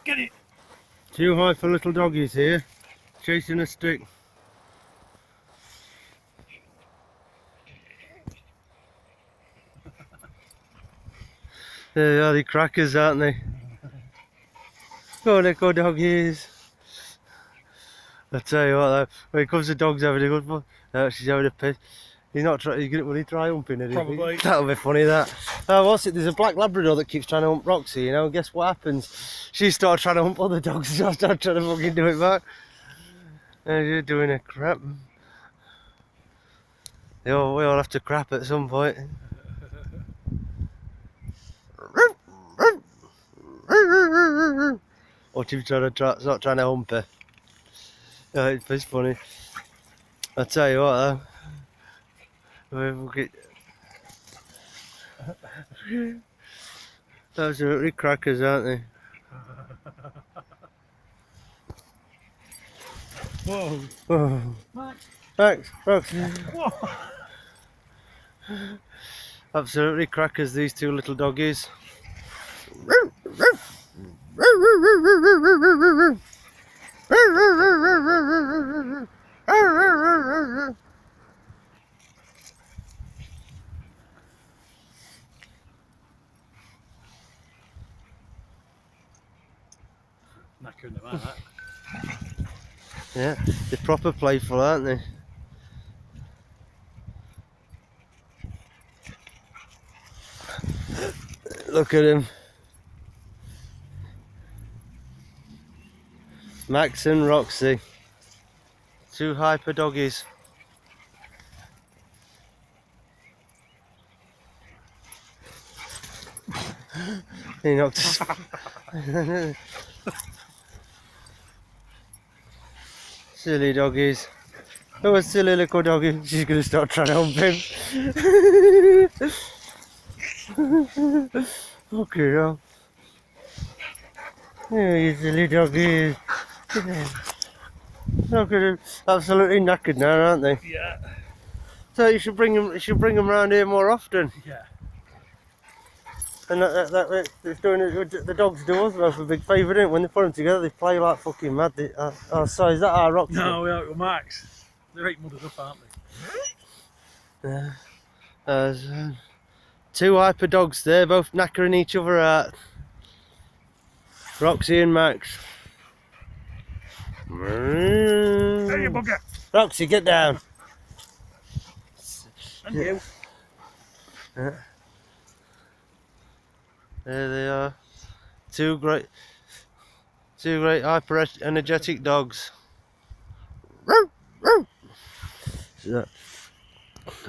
Get it! Too high for little doggies here, chasing a stick. There they are, the crackers, aren't they? Go on, go doggies. I tell you what, though, when it comes to dogs having a good fun, she's having a piss. He's not trying. Will he try humping it? Probably. That'll be funny. That. What's it? There's a black Labrador that keeps trying to hump Roxy. You know. Guess what happens? She started trying to hump other dogs. So I started trying to fucking do it back. And you're doing a crap. We all have to crap at some point. Watch him trying to not trying to hump her. It's funny. I tell you what, though. Absolutely crackers, aren't they? Whoa. Oh. Max. Max, Rox. Whoa. Absolutely crackers, these two little doggies. Knackering them out, that. Yeah, they're proper playful, aren't they? Look at him. Max and Roxy. Two hyper doggies. He knocked us. Silly doggies. Oh, a silly little doggy. She's going to start trying to hump him. Okay, now. Yeah, you silly doggies. Look at them. Absolutely knackered now, aren't they? Yeah. So you should bring them around here more often. Yeah. And it's doing it, the dogs do us a big favour, don't it? When they put them together, they play like fucking mad. So is that our Roxy? No, we are Max. They're 8 mothers up, aren't they? Yeah. Two hyper dogs there, both knackering each other out. Roxy and Max. Hey, you bugger! Roxy, get down. And you. Yeah. There they are. Two great hyper energetic dogs. So